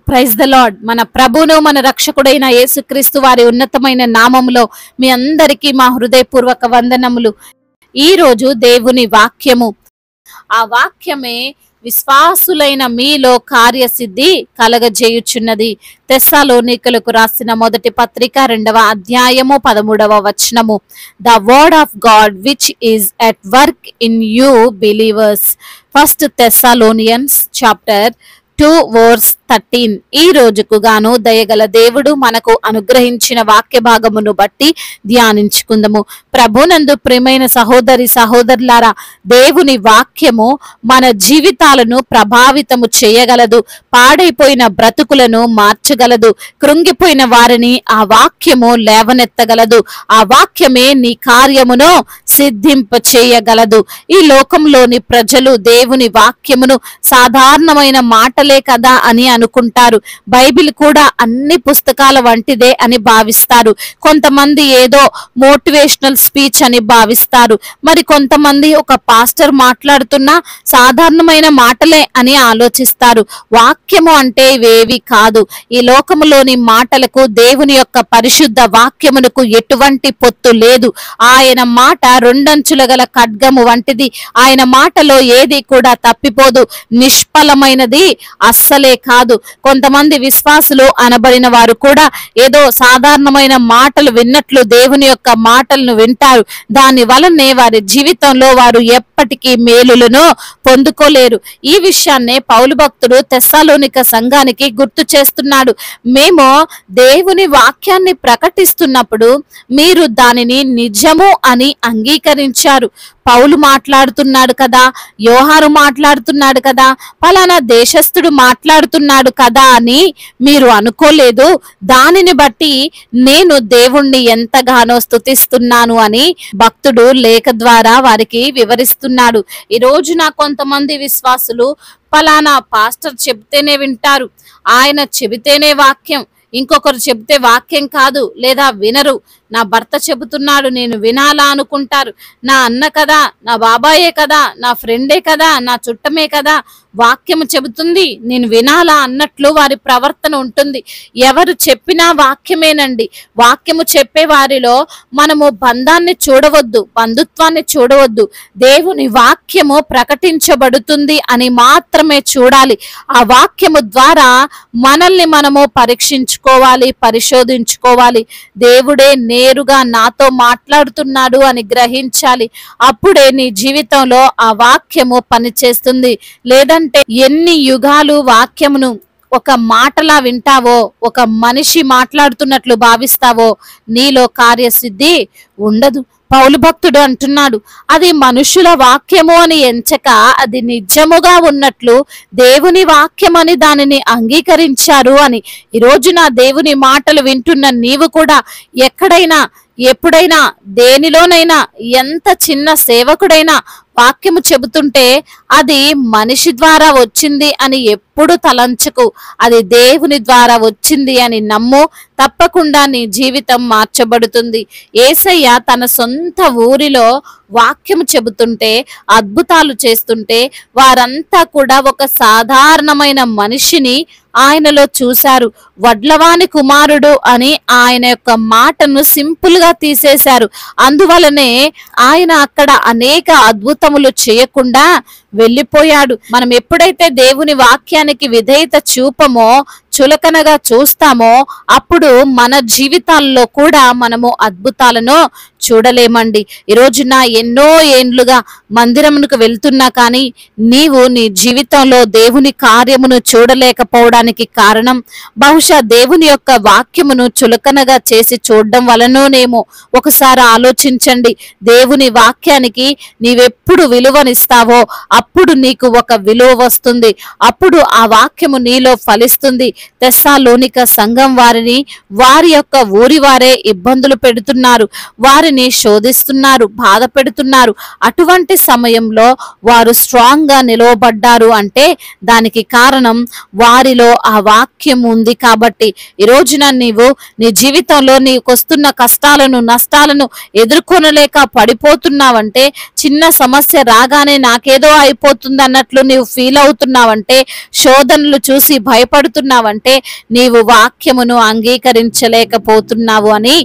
Praise the lord. మన ప్రభువును మన రక్షకుడైన యేసుక్రీస్తు వారి ఉన్నతమైన నామములో మీ అందరికీ మా హృదయపూర్వక వందనములు. ఈ రోజు దేవుని వాక్యము, ఆ వాక్యమే విశ్వాసులైన మీలో కార్యసిద్ధి కలగజేయుచున్నది. తెస్సలోనికలకు రాసిన మొదటి పత్రిక 2వ అధ్యాయము 13వ వచనము. The word of God which is at work in you believers. First Thessalonians chapter 2 verse 13. ఈ రోజుకు గాను దయగల దేవుడు మనకు అనుగ్రహించిన వాక్య భాగమును బట్టి ధ్యానించుకుందాము. ప్రభునందు ప్రియమైన సహోదరి సహోదరులారా, దేవుని వాక్యము మన జీవితాలను ప్రభావితము చేయగలదు. పాడైపోయిన బ్రతుకులను మార్చగలదు. కృంగిపోయిన వారిని ఆ వాక్యము లేవనెత్తగలదు. ఆ వాక్యమే నీ కార్యమును సిద్ధింప చేయగలదు. ఈ లోకంలోని ప్రజలు దేవుని వాక్యమును సాధారణమైన మాటలే కదా అని అనుకుంటారు. బైబిల్ కూడా అన్ని పుస్తకాల వంటిదే అని భావిస్తారు. కొంతమంది ఏదో మోటివేషనల్ స్పీచ్ అని భావిస్తారు. మరి కొంతమంది ఒక పాస్టర్ మాట్లాడుతున్నా సాధారణమైన మాటలే అని ఆలోచిస్తారు. వాక్యము అంటే ఇవేవి కాదు. ఈ లోకములోని మాటలకు దేవుని యొక్క పరిశుద్ధ వాక్యమునకు ఎటువంటి పొత్తు లేదు. ఆయన మాట రెండంచుల గల ఖడ్గము వంటిది. ఆయన మాటలో ఏది కూడా తప్పిపోదు. నిష్ఫలమైనది అస్సలే కాదు. కొంతమంది విశ్వాసులు అనబడిన వారు కూడా ఏదో సాధారణమైన మాటలు విన్నట్లు దేవుని యొక్క మాటలను వింటారు. దాని వలనే వారి జీవితంలో వారు ఎప్పటికీ మేలులను పొందుకోలేరు. ఈ విషయాన్నే పౌలు భక్తుడు తెస్సలోనిక సంఘానికి గుర్తు చేస్తున్నాడు. మేము దేవుని వాక్యాన్ని ప్రకటిస్తున్నప్పుడు మీరు దానిని నిజము అని అంగీకరించారు. పౌలు మాట్లాడుతున్నాడు కదా, యోహాను మాట్లాడుతున్నాడు కదా, ఫలానా దేశస్థుడు మాట్లాడుతున్నాడు కదా అని మీరు అనుకోలేదు. దానిని బట్టి నేను దేవుణ్ణి ఎంతగానో స్తుతిస్తున్నాను అని భక్తుడు లేఖ ద్వారా వారికి వివరిస్తున్నాడు. ఈ రోజున కొంతమంది విశ్వాసులు ఫలానా పాస్టర్ చెబితేనే వింటారు, ఆయన చెబితేనే వాక్యం, ఇంకొకరు చెబితే వాక్యం కాదు లేదా వినరు. నా భర్త చెబుతున్నాడు నేను వినాలా అనుకుంటారు. నా అన్న కదా, నా బాబాయే కదా, నా ఫ్రెండే కదా, నా చుట్టమే కదా వాక్యము చెబుతుంది, నేను వినాలా అన్నట్లు వారి ప్రవర్తన ఉంటుంది. ఎవరు చెప్పినా వాక్యమేనండి. వాక్యము చెప్పే వారిలో మనము బంధాన్ని చూడవద్దు, బంధుత్వాన్ని చూడవద్దు. దేవుని వాక్యము ప్రకటించబడుతుంది అని మాత్రమే చూడాలి. ఆ వాక్యము ద్వారా మనల్ని మనము పరీక్షించుకోవాలి, పరిశోధించుకోవాలి. దేవుడే నేరుగా నాతో మాట్లాడుతున్నాడు అని గ్రహించాలి. అప్పుడే నీ జీవితంలో ఆ వాక్యము పనిచేస్తుంది. లేదంటే ఎన్ని యుగాలు వాక్యమును ఒక మాటలా వింటావో, ఒక మనిషి మాట్లాడుతున్నట్లు భావిస్తావో, నీలో కార్యసిద్ధి ఉండదు. పౌలు భక్తుడు అంటున్నాడు, అది మనుషుల వాక్యము అని ఎంచక అది నిజముగా ఉన్నట్లు దేవుని వాక్యమని దానిని అంగీకరించారు అని. ఈరోజు నా దేవుని మాటలు వింటున్న నీవు కూడా ఎక్కడైనా ఎప్పుడైనా దేనిలోనైనా ఎంత చిన్న సేవకుడైనా వాక్యము చెబుతుంటే అది మనిషి ద్వారా వచ్చింది అని ఎప్పుడు తలంచకు. అది దేవుని ద్వారా వచ్చింది అని నమ్ము. తప్పకుండా నీ జీవితం మార్చబడుతుంది. యేసయ్య తన సొంత ఊరిలో వాక్యము చెబుతుంటే, అద్భుతాలు చేస్తుంటే వారంతా కూడా ఒక సాధారణమైన మనిషిని ఆయనలో చూశారు. వడ్లవాని కుమారుడు అని ఆయన యొక్క మాటను సింపుల్ గా తీసేశారు. అందువలనే ఆయన అక్కడ అనేక అద్భుతములు చేయకుండా వెళ్ళిపోయాడు. మనం ఎప్పుడైతే దేవుని వాక్యానికి విధేయత చూపమో, చులకనగా చూస్తామో, అప్పుడు మన జీవితాల్లో కూడా మనము అద్భుతాలను చూడలేమండి. ఈరోజున ఎన్నో ఏండ్లుగా మందిరమునకు వెళ్తున్నా కానీ నీవు నీ జీవితంలో దేవుని కార్యమును చూడలేకపోవడానికి కారణం బహుశా దేవుని యొక్క వాక్యమును చులకనగా చేసి చూడడం వలననేమో. ఒకసారి ఆలోచించండి. దేవుని వాక్యానికి నీవెప్పుడు విలువనిస్తావో అప్పుడు నీకు ఒక విలువ వస్తుంది. అప్పుడు ఆ వాక్యము నీలో ఫలిస్తుంది. తెస్సలోనిక సంఘం వారిని వారి యొక్క ఊరి వారే ఇబ్బందులు పెడుతున్నారు. వారిని వారిని శోధిస్తున్నారు, బాధ పెడుతున్నారు. అటువంటి సమయంలో వారు స్ట్రాంగ్ గా నిలవబడ్డారు అంటే దానికి కారణం వారిలో ఆ వాక్యం ఉంది. కాబట్టి ఈ రోజున నీవు నీ జీవితంలో నీకు వస్తున్న కష్టాలను, నష్టాలను ఎదుర్కొనలేక పడిపోతున్నావంటే, చిన్న సమస్య రాగానే నాకేదో అయిపోతుంది అన్నట్లు నీవు ఫీల్ అవుతున్నావంటే, శోధనలు చూసి భయపడుతున్నావంటే నీవు వాక్యమును అంగీకరించలేకపోతున్నావు అని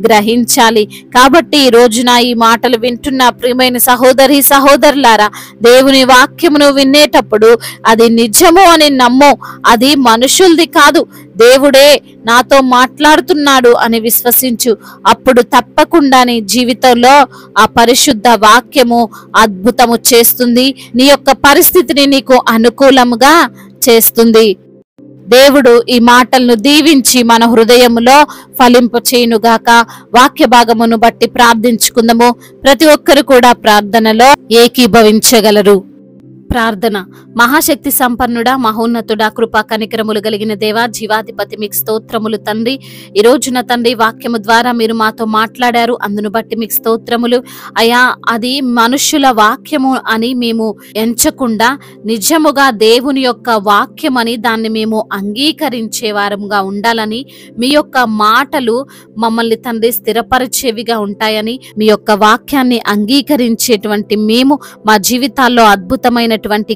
గ్రహించాలి. కాబట్టి ఈ రోజున ఈ మాటలు వింటున్న ప్రియమైన సహోదరి సహోదరులారా, దేవుని వాక్యమును వినేటప్పుడు అది నిజము అని నమ్ము. అది మనుషులది కాదు, దేవుడే నాతో మాట్లాడుతున్నాడు అని విశ్వసించు. అప్పుడు తప్పకుండా నీ జీవితంలో ఆ పరిశుద్ధ వాక్యము అద్భుతము చేస్తుంది. నీ యొక్క పరిస్థితిని నీకు అనుకూలముగా చేస్తుంది. దేవుడు ఈ మాటలను దీవించి మన హృదయములో ఫలింప చేయునుగాక. వాక్య భాగమును బట్టి ప్రార్థించుకుందాము. ప్రతి ఒక్కరు కూడా ప్రార్థనలో ఏకీభవించగలరు. ప్రార్థన. మహాశక్తి సంపన్నుడా, మహోన్నతుడా, కృపా కనికరములు కలిగిన దేవా, జీవాధిపతి, మీకు స్తోత్రములు తండ్రి. ఈ రోజున తండ్రి వాక్యము ద్వారా మీరు మాతో మాట్లాడారు, అందును బట్టి మీకు స్తోత్రములు అయా. అది మనుషుల వాక్యము అని మేము ఎంచకుండా నిజముగా దేవుని యొక్క వాక్యమని దాన్ని మేము అంగీకరించే వారముగా ఉండాలని, మీ యొక్క మాటలు మమ్మల్ని తండ్రి స్థిరపరిచేవిగా ఉంటాయని, మీ యొక్క వాక్యాన్ని అంగీకరించేటువంటి మేము మా జీవితాల్లో అద్భుతమైన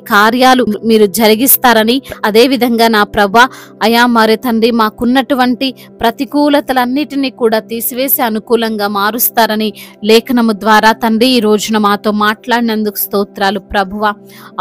కార్యాలు మీరు జరిగిస్తారని, అదే విధంగా నా ప్రభా అయా మరి తండ్రి మాకున్నటువంటి ప్రతికూలతలన్నిటినీ కూడా తీసివేసి అనుకూలంగా మారుస్తారని లేఖనము ద్వారా తండ్రి ఈ రోజున మాతో మాట్లాడినందుకు స్తోత్రాలు ప్రభువా.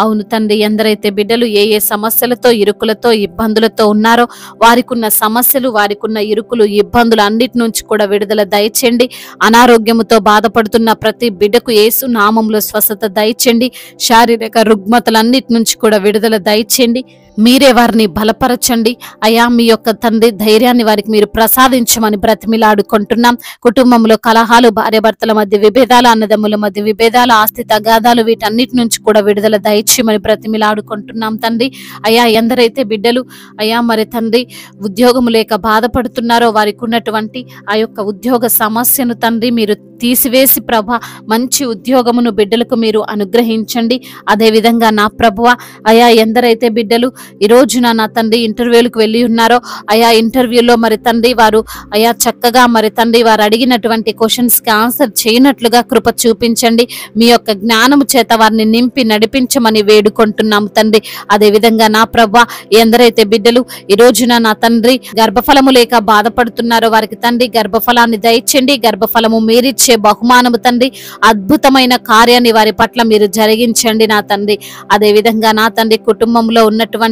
అవును తండ్రి, ఎందరైతే బిడ్డలు ఏ ఏ సమస్యలతో, ఇరుకులతో, ఇబ్బందులతో ఉన్నారో వారికున్న సమస్యలు, వారికున్న ఇరుకులు, ఇబ్బందులు అన్నిటి నుంచి కూడా విడుదల దయచేయండి. అనారోగ్యముతో బాధపడుతున్న ప్రతి బిడ్డకు యేసు నామములో స్వస్థత దయచేయండి. శారీరక రుగ్మతలన్నిటి నుంచి కూడా విడుదల దయచేయండి. మీరే వారిని బలపరచండి అయా. మీ యొక్క తండ్రి ధైర్యాన్ని వారికి మీరు ప్రసాదించమని బ్రతిమిలాడుకుంటున్నాం. కుటుంబంలో కలహాలు, భార్యాభర్తల మధ్య విభేదాలు, అన్నదమ్ముల మధ్య విభేదాలు, ఆస్తి తగాదాలు, వీటన్నిటి నుంచి కూడా విడుదల దయచేయమని బ్రతిమిలాడుకుంటున్నాం తండ్రి అయా. ఎందరైతే బిడ్డలు అయా మరి తండ్రి ఉద్యోగము లేక బాధపడుతున్నారో వారికి ఉన్నటువంటి ఆ యొక్క ఉద్యోగ సమస్యను తండ్రి మీరు తీసివేసి ప్రభా మంచి ఉద్యోగమును బిడ్డలకు మీరు అనుగ్రహించండి. అదే విధంగా నా ప్రభువ అయా ఎందరైతే బిడ్డలు ఈ రోజున నా తండ్రి ఇంటర్వ్యూలకు వెళ్ళి ఉన్నారో అయా ఇంటర్వ్యూలో మరి తండ్రి వారు అయా చక్కగా మరి తండ్రి వారు అడిగినటువంటి క్వశ్చన్స్ కి ఆన్సర్ చేయనట్లుగా కృప చూపించండి. మీ యొక్క జ్ఞానము చేత వారిని నింపి నడిపించమని వేడుకుంటున్నాము తండ్రి. అదే విధంగా నా ప్రభువ ఎందరైతే బిడ్డలు ఈ రోజున నా తండ్రి గర్భఫలము లేక బాధపడుతున్నారో వారికి తండ్రి గర్భఫలాన్ని దయచేయండి. గర్భఫలము మీరిచ్చే బహుమానము తండ్రి అద్భుతమైన కార్యాన్ని వారి పట్ల మీరు జరిగించండి నా తండ్రి. అదే విధంగా నా తండ్రి కుటుంబంలో ఉన్నటువంటి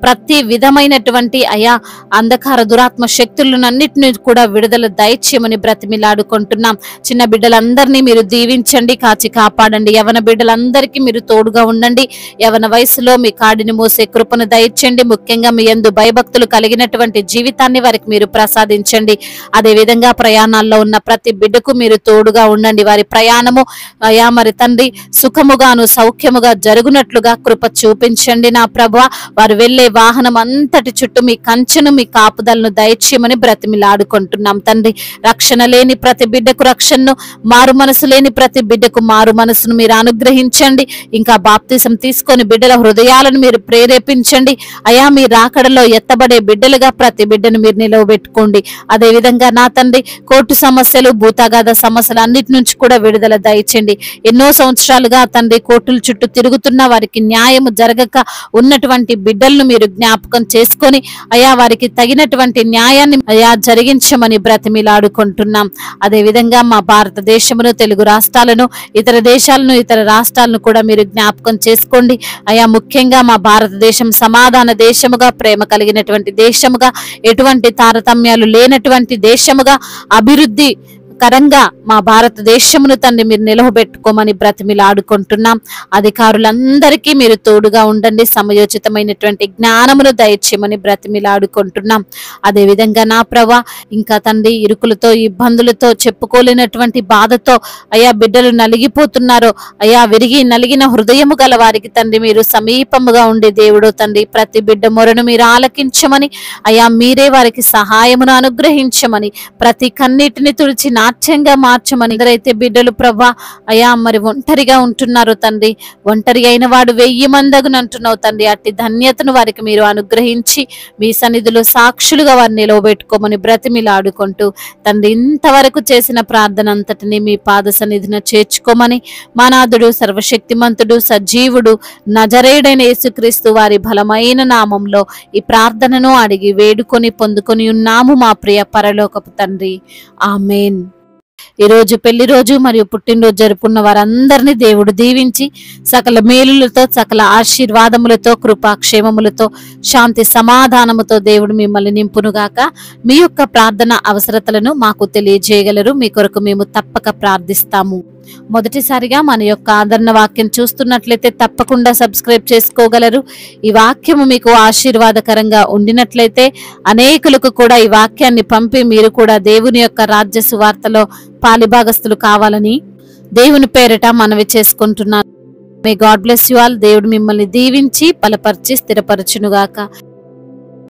ప్రతి విధమైనటువంటి అయా అంధకార దురాత్మ శక్తులన్నిటిని కూడా విడుదల దయచేయమని బ్రతిమిలాడుకుంటున్నాం. చిన్న బిడ్డలందరినీ మీరు దీవించండి, కాచి కాపాడండి. యవన బిడ్డలందరికీ మీరు తోడుగా ఉండండి. యవన వయసులో మీ కాడిని మోసే కృపను దయచేయండి. ముఖ్యంగా మీ యందు భయభక్తులు కలిగినటువంటి జీవితాన్ని వారికి మీరు ప్రసాదించండి. అదే విధంగా ప్రయాణాల్లో ఉన్న ప్రతి బిడ్డకు మీరు తోడుగా ఉండండి. వారి ప్రయాణము అయా మరి తండ్రి సుఖముగాను సౌఖ్యముగా జరుగునట్లుగా కృప చూపించండి నా ప్రభువా. వారు వెళ్లే వాహనం అంతటి చుట్టూ మీ కంచెను, మీ కాపుదలను దయచేయమని బ్రతిమిలాడుకుంటున్నాం తండ్రి. రక్షణ లేని ప్రతి బిడ్డకు రక్షణను, మారు మనసు లేని ప్రతి బిడ్డకు మారు మనసును మీరు అనుగ్రహించండి. ఇంకా బాప్తిసం తీసుకొని బిడ్డల హృదయాలను మీరు ప్రేరేపించండి అయా. మీ రాకడలో ఎత్తబడే బిడ్డలుగా ప్రతి బిడ్డను మీరు నిలవబెట్టుకోండి. అదే విధంగా నా తండ్రి కోర్టు సమస్యలు, భూతాగాధ సమస్యలు అన్నిటి నుంచి కూడా విడుదల దయచేయండి. ఎన్నో సంవత్సరాలుగా తండ్రి కోర్టుల చుట్టూ తిరుగుతున్న వారికి న్యాయము జరగక ఉన్నటువంటి బిడ్డలను మీరు జ్ఞాపకం చేసుకొని అయా వారికి తగినటువంటి న్యాయాన్ని అయా జరిగించమని బ్రతిమిలాడుకుంటున్నాం. అదే విధంగా మా భారతదేశమును, తెలుగు రాష్ట్రాలను, ఇతర దేశాలను, ఇతర రాష్ట్రాలను కూడా మీరు జ్ఞాపకం చేసుకోండి అయా. ముఖ్యంగా మా భారతదేశం సమాధాన దేశముగా, ప్రేమ కలిగినటువంటి దేశముగా, ఎటువంటి తారతమ్యాలు లేనటువంటి దేశముగా, అభివృద్ధి కరంగా మా భారతదేశమును తండ్రి మీరు నిలవబెట్టుకోమని బ్రతిమిలాడుకుంటున్నాం. అధికారులందరికీ మీరు తోడుగా ఉండండి. సమయోచితమైనటువంటి జ్ఞానమును దయచేయమని బ్రతిమిలాడుకుంటున్నాం. అదే విధంగా నా ప్రభా ఇంకా తండ్రి ఇరుకులతో, ఇబ్బందులతో, చెప్పుకోలేనటువంటి బాధతో అయా బిడ్డలు నలిగిపోతున్నారో అయా విరిగి నలిగిన హృదయము గల వారికి తండ్రి మీరు సమీపముగా ఉండే దేవుడు తండ్రి. ప్రతి బిడ్డ మొరను మీరు ఆలకించమని అయా, మీరే వారికి సహాయమును అనుగ్రహించమని, ప్రతి కన్నీటిని తుడిచి నాట్యంగా మార్చమని. ఎందరైతే బిడ్డలు ప్రభా అయా మరి ఒంటరిగా ఉంటున్నారు తండ్రి, ఒంటరి అయిన వాడు 1000 మందగును అంటున్నావు తండ్రి. అట్టి ధన్యతను వారికి మీరు అనుగ్రహించి మీ సన్నిధిలో సాక్షులుగా వారిని నిలవబెట్టుకోమని బ్రతిమిలాడుకుంటూ తండ్రి, ఇంతవరకు చేసిన ప్రార్థన అంతటిని మీ పాద సన్నిధిన చేర్చుకోమని మా నాథుడు సర్వశక్తిమంతుడు సజీవుడు నజరేయుడైన యేసుక్రీస్తు వారి బలమైన నామంలో ఈ ప్రార్థనను అడిగి వేడుకొని పొందుకొని ఉన్నాము మా ప్రియ పరలోకపు తండ్రి. ఆమేన్. ఈరోజు పెళ్లి రోజు మరియు పుట్టినరోజు జరుపుకున్న వారందరినీ దేవుడు దీవించి సకల మేలులతో సకల ఆశీర్వాదములతో కృపాక్షేమములతో శాంతి సమాధానముతో దేవుడు మిమ్మల్ని నింపునుగాక. మీ యొక్క ప్రార్థన అవసరతలను మాకు తెలియజేయగలరు. మీ కొరకు మేము తప్పక ప్రార్థిస్తాము. మొదటిసారిగా మన యొక్క ఆదరణ వాక్యం చూస్తున్నట్లయితే తప్పకుండా సబ్స్క్రైబ్ చేసుకోగలరు. ఈ వాక్యము మీకు ఆశీర్వాదకరంగా ఉండినట్లయితే అనేకులకు కూడా ఈ వాక్యాన్ని పంపి మీరు కూడా దేవుని యొక్క రాజ్య సువార్తలో పాలిభాగస్తులు కావాలని దేవుని పేరిట మనవి చేసుకుంటున్నాను. May God bless you all. దేవుడు మిమ్మల్ని దీవించి బలపరిచి స్థిరపరచునుగాక.